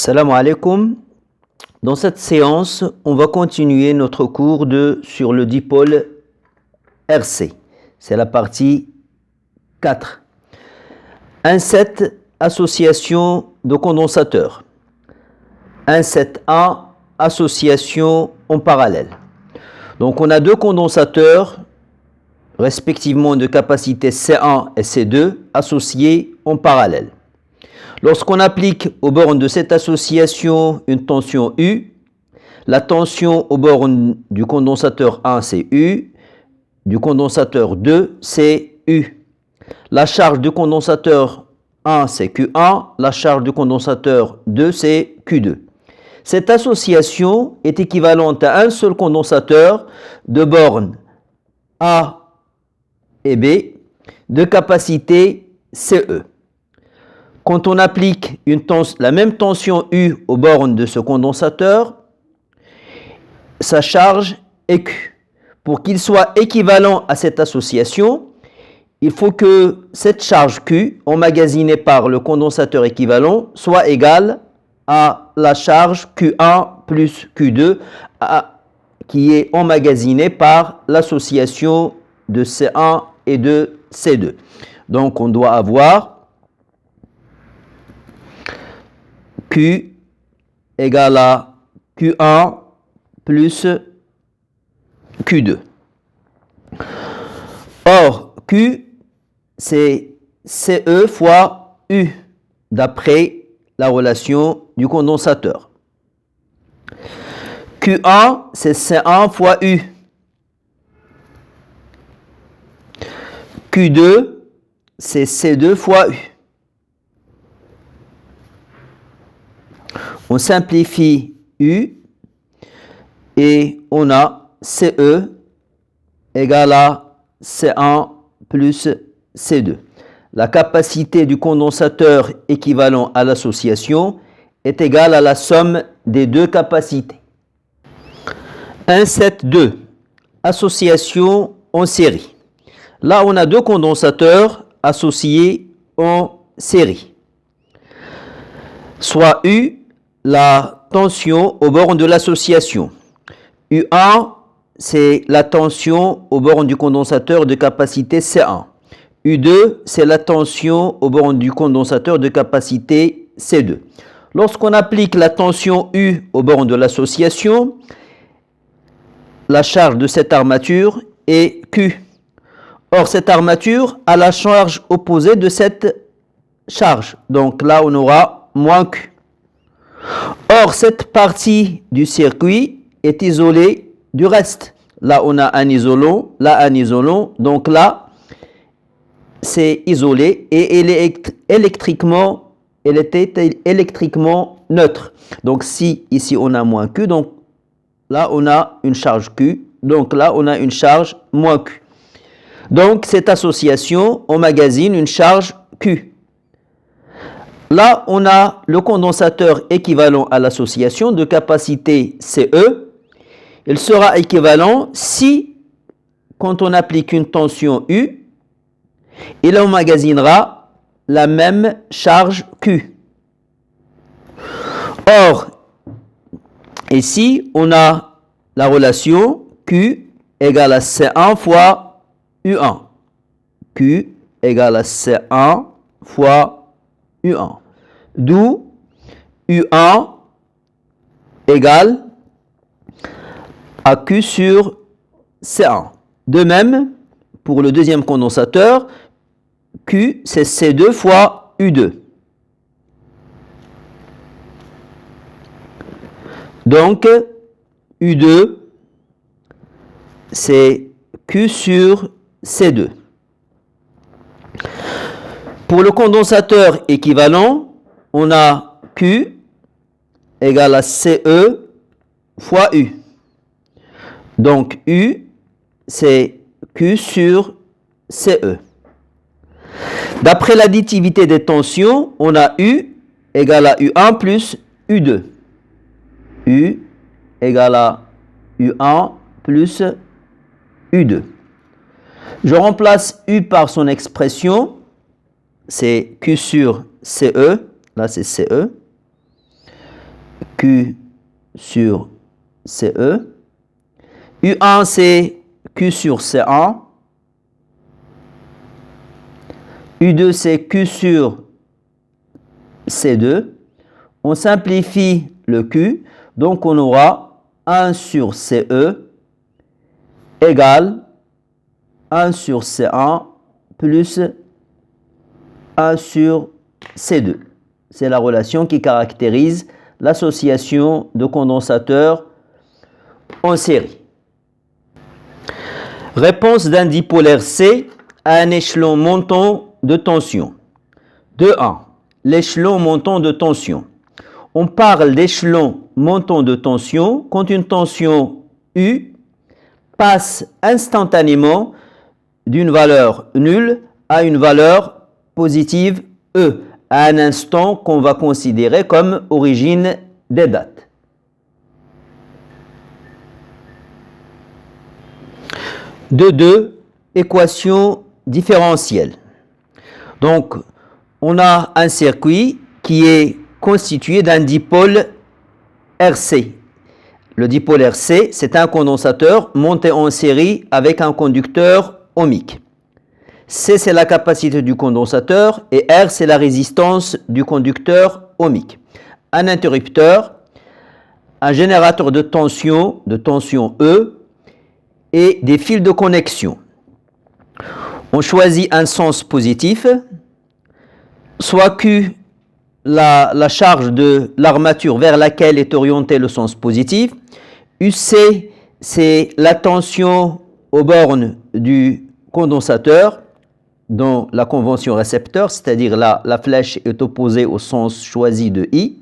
Salam alaikum. Dans cette séance, on va continuer notre cours sur le dipôle RC. C'est la partie 4. 1,7 association de condensateurs. 1,7A association en parallèle. Donc on a deux condensateurs respectivement de capacité C1 et C2 associés en parallèle. Lorsqu'on applique aux bornes de cette association une tension U, la tension aux bornes du condensateur 1 c'est U, du condensateur 2 c'est U. La charge du condensateur 1 c'est Q1, la charge du condensateur 2 c'est Q2. Cette association est équivalente à un seul condensateur de bornes A et B de capacité CE. Quand on applique la même tension U aux bornes de ce condensateur, sa charge est Q. Pour qu'il soit équivalent à cette association, il faut que cette charge Q, emmagasinée par le condensateur équivalent, soit égale à la charge Q1 plus Q2 qui est emmagasinée par l'association de C1 et de C2. Donc on doit avoir Q égale à Q1 plus Q2. Or, Q, c'est CE fois U, d'après la relation du condensateur. Q1, c'est C1 fois U. Q2, c'est C2 fois U. On simplifie U et on a CE égale à C1 plus C2. La capacité du condensateur équivalent à l'association est égale à la somme des deux capacités. 1,7,2 association en série. Là, on a deux condensateurs associés en série. Soit U, la tension aux bornes de l'association. U1, c'est la tension aux bornes du condensateur de capacité C1. U2, c'est la tension aux bornes du condensateur de capacité C2. Lorsqu'on applique la tension U aux bornes de l'association, la charge de cette armature est Q. Or, cette armature a la charge opposée de cette charge. Donc là, on aura moins Q. Or, cette partie du circuit est isolée du reste. Là, on a un isolant, là, un isolant. Donc là, c'est isolé et elle est électriquement neutre. Donc, si ici, on a moins Q, donc là, on a une charge Q. Donc là, on a une charge moins Q. Donc, cette association emmagasine une charge Q. Là, on a le condensateur équivalent à l'association de capacité CE. Il sera équivalent si, quand on applique une tension U, il emmagasinera la même charge Q. Or, ici, on a la relation Q égale à C1 fois U1. Q égale à C1 fois U1. D'où U1 égale à Q sur C1. De même, pour le deuxième condensateur, Q c'est C2 fois U2. Donc, U2 c'est Q sur C2. Pour le condensateur équivalent, on a Q égale à CE fois U. Donc U, c'est Q sur CE. D'après l'additivité des tensions, on a U égale à U1 plus U2. U égale à U1 plus U2. Je remplace U par son expression, c'est Q sur CE, là c'est CE. Q sur CE. U1, c'est Q sur C1. U2, c'est Q sur C2. On simplifie le Q, donc on aura 1 sur CE égale 1 sur C1 plus 1 sur C2. C'est la relation qui caractérise l'association de condensateurs en série. Réponse d'un dipolaire C à un échelon montant de tension. 2.1. L'échelon montant de tension. On parle d'échelon montant de tension quand une tension U passe instantanément d'une valeur nulle à une valeur positive E, à un instant qu'on va considérer comme origine des dates. De 2, équation différentielle. Donc, on a un circuit qui est constitué d'un dipôle RC. Le dipôle RC, c'est un condensateur monté en série avec un conducteur ohmique. C, c'est la capacité du condensateur et R, c'est la résistance du conducteur ohmique. Un interrupteur, un générateur de tension E et des fils de connexion. On choisit un sens positif, soit Q, la charge de l'armature vers laquelle est orienté le sens positif. UC, c'est la tension aux bornes du condensateur dans la convention récepteur, c'est-à-dire la flèche est opposée au sens choisi de I.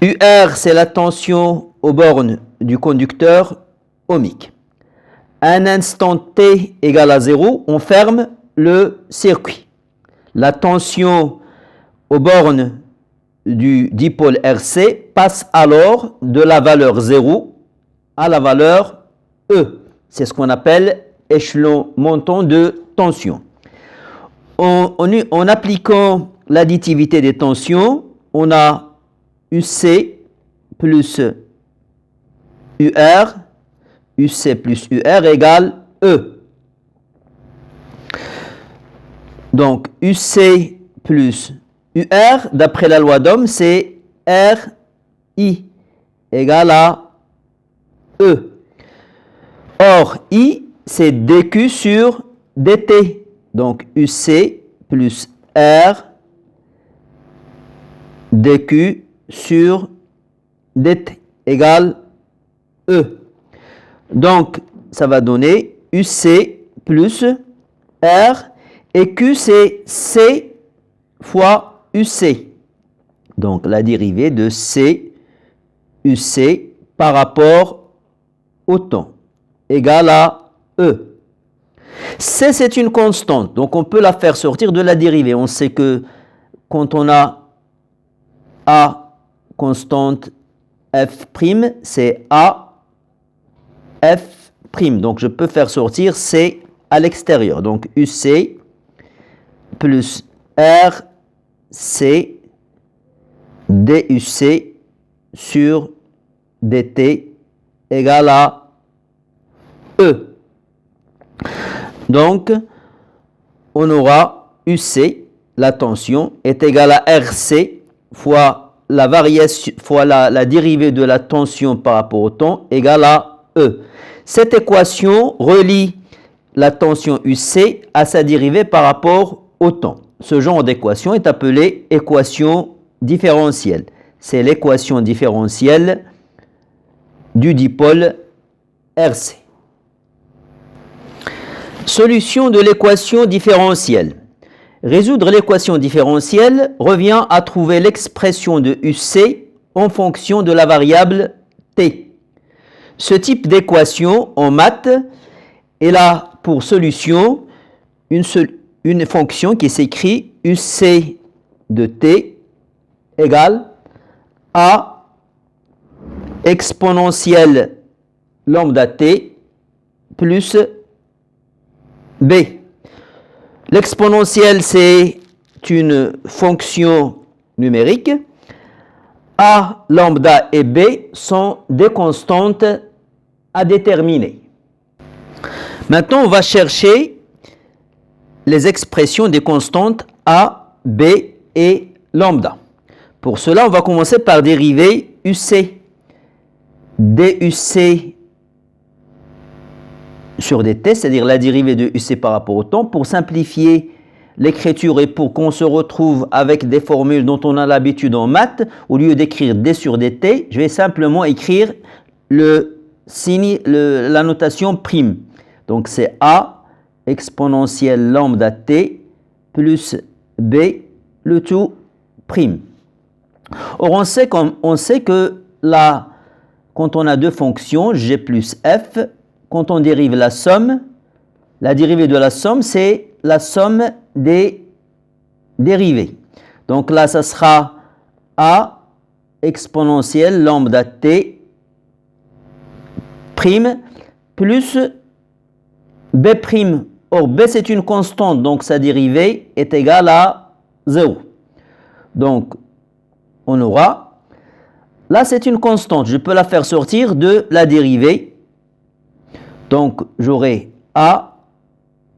UR, c'est la tension aux bornes du conducteur ohmique. À un instant T égale à 0, on ferme le circuit. La tension aux bornes du dipôle RC passe alors de la valeur 0 à la valeur E. C'est ce qu'on appelle échelon montant de tension. En appliquant l'additivité des tensions, on a UC plus UR, UC plus UR égale E. Donc UC plus UR, d'après la loi d'Ohm, c'est RI égale à E. Or, I, c'est dQ sur dt. Donc, UC plus R dQ sur dt égale E. Donc, ça va donner UC plus R et Q, c'est C fois UC. Donc, la dérivée de C, UC par rapport au temps égale à E. C, c'est une constante, donc on peut la faire sortir de la dérivée. On sait que quand on a A constante F', c'est A F'. Donc je peux faire sortir C à l'extérieur. Donc UC plus RC DUC sur DT égale à E. Donc, on aura UC, la tension, est égale à RC fois la variation fois la dérivée de la tension par rapport au temps égale à E. Cette équation relie la tension UC à sa dérivée par rapport au temps. Ce genre d'équation est appelée équation différentielle. C'est l'équation différentielle du dipôle RC. Solution de l'équation différentielle. Résoudre l'équation différentielle revient à trouver l'expression de UC en fonction de la variable T. Ce type d'équation en maths est là pour solution une fonction qui s'écrit UC de T égale A exponentielle lambda T plus B. L'exponentielle, c'est une fonction numérique. A, lambda et B sont des constantes à déterminer. Maintenant, on va chercher les expressions des constantes A, B et lambda. Pour cela, on va commencer par dériver UC. DUC sur dt, c'est-à-dire la dérivée de UC par rapport au temps. Pour simplifier l'écriture et pour qu'on se retrouve avec des formules dont on a l'habitude en maths, au lieu d'écrire d sur dt, je vais simplement écrire la notation prime. Donc c'est A exponentielle lambda t plus B le tout prime. Or on sait que là, quand on a deux fonctions, g plus f, quand on dérive la somme, la dérivée de la somme, c'est la somme des dérivées. Donc là, ça sera A exponentielle lambda t prime plus B prime. Or, B c'est une constante, donc sa dérivée est égale à 0. Donc, on aura, là c'est une constante, je peux la faire sortir de la dérivée. Donc, j'aurai A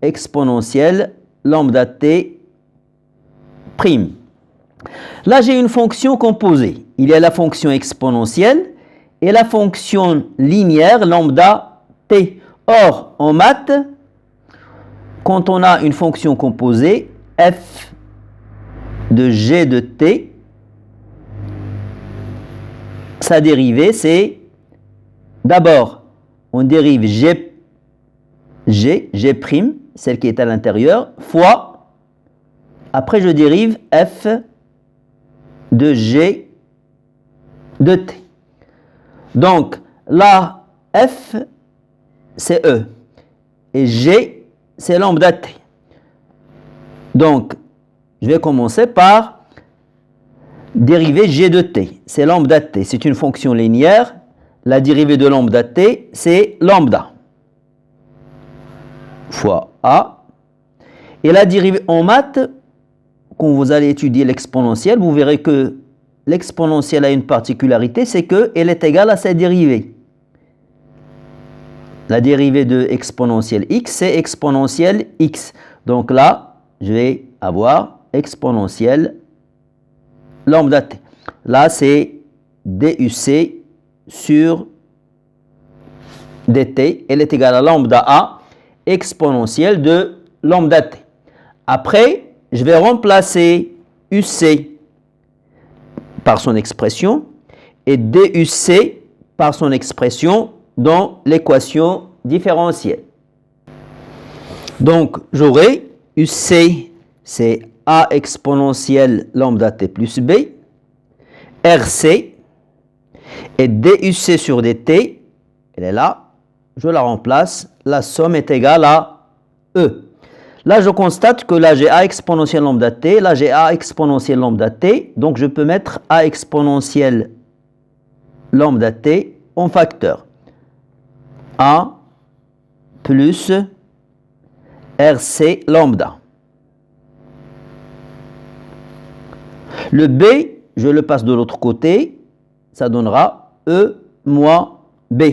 exponentielle lambda t prime. Là, j'ai une fonction composée. Il y a la fonction exponentielle et la fonction linéaire lambda t. Or, en maths, quand on a une fonction composée, f de g de t, sa dérivée, c'est d'abord, on dérive g, celle qui est à l'intérieur, fois, après je dérive f de g de t. Donc, là, f, c'est E, et g, c'est lambda t. Donc, je vais commencer par dériver g de t, c'est lambda t, c'est une fonction linéaire, la dérivée de lambda t, c'est lambda, fois a, et la dérivée en maths, quand vous allez étudier l'exponentielle, vous verrez que l'exponentielle a une particularité, c'est qu'elle est égale à sa dérivée. La dérivée de exponentielle x, c'est exponentielle x. Donc là, je vais avoir exponentielle lambda t. Là, c'est DUC sur dt. Elle est égale à lambda a exponentielle de lambda t. Après, je vais remplacer UC par son expression et DUC par son expression dans l'équation différentielle. Donc, j'aurai UC, c'est A exponentielle lambda t plus B, RC, et DUC sur dt, elle est là, je la remplace, la somme est égale à E. Là, je constate que là, j'ai A exponentielle lambda t, là, j'ai A exponentielle lambda t, donc je peux mettre A exponentielle lambda t en facteur. A plus RC lambda. Le B, je le passe de l'autre côté, ça donnera E moins B.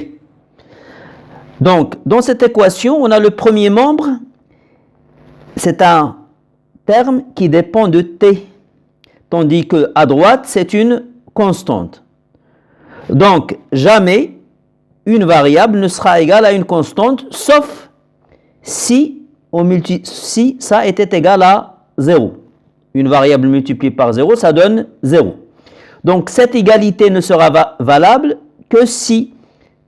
Donc, dans cette équation, on a le premier membre, c'est un terme qui dépend de t, tandis qu'à droite, c'est une constante. Donc, jamais une variable ne sera égale à une constante, sauf si ça était égal à 0. Une variable multipliée par 0, ça donne 0. Donc, cette égalité ne sera valable que si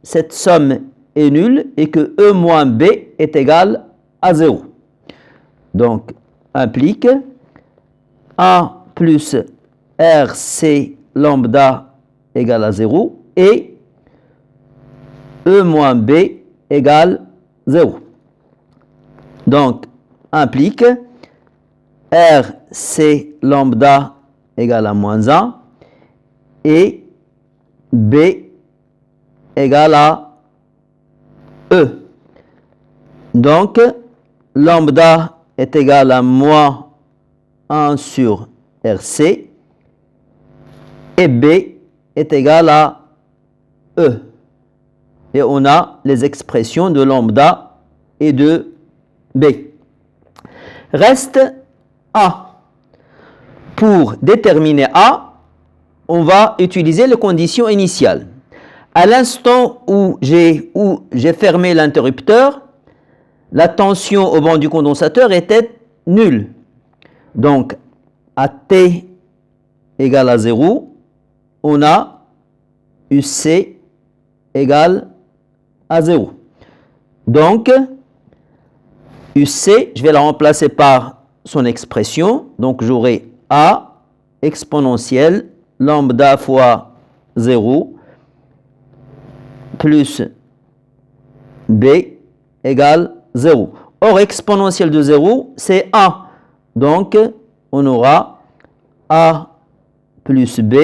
cette somme est nulle et que E moins B est égal à 0. Donc, implique A plus RC lambda égale à 0 et E moins B égale 0. Donc, implique RC lambda égale à moins 1 et B égale à E. Donc, lambda est égal à moins 1 sur RC et B est égal à E. Et on a les expressions de lambda et de B. Reste A. Pour déterminer A, on va utiliser les conditions initiales. À l'instant où j'ai fermé l'interrupteur, la tension au bord du condensateur était nulle. Donc, à T égale à 0, on a UC égale à 0. Donc, UC, je vais la remplacer par son expression. Donc, j'aurai A exponentielle lambda fois 0 plus B égale 0. Or, exponentielle de 0, c'est A. Donc, on aura A plus B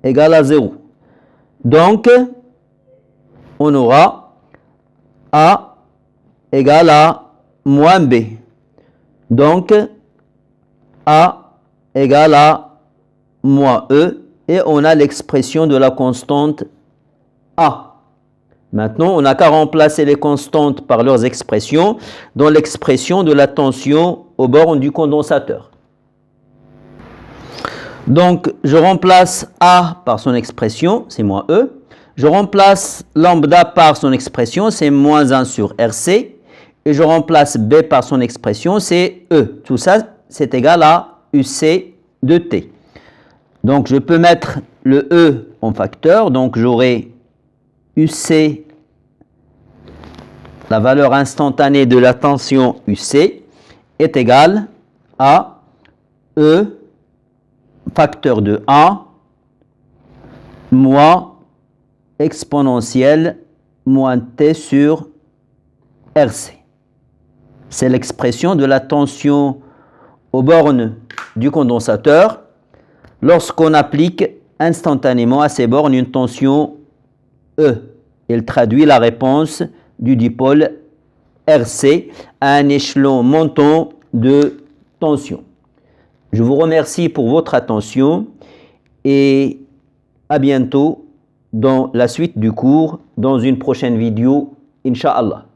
égale à 0. Donc, on aura A égale à moins B. Donc, A égale à moins E. Et on a l'expression de la constante A. Maintenant, on n'a qu'à remplacer les constantes par leurs expressions dans l'expression de la tension aux bornes du condensateur. Donc, je remplace A par son expression, c'est moins E. Je remplace lambda par son expression, c'est moins 1 sur RC. Et je remplace B par son expression, c'est E. Tout ça, c'est égal à UC de T. Donc, je peux mettre le E en facteur. Donc, j'aurai UC, la valeur instantanée de la tension UC, est égale à E facteur de 1 moins exponentielle moins T sur RC. C'est l'expression de la tension aux bornes du condensateur lorsqu'on applique instantanément à ces bornes une tension E. Il traduit la réponse du dipôle RC à un échelon montant de tension. Je vous remercie pour votre attention et à bientôt dans la suite du cours, dans une prochaine vidéo, Inch'Allah.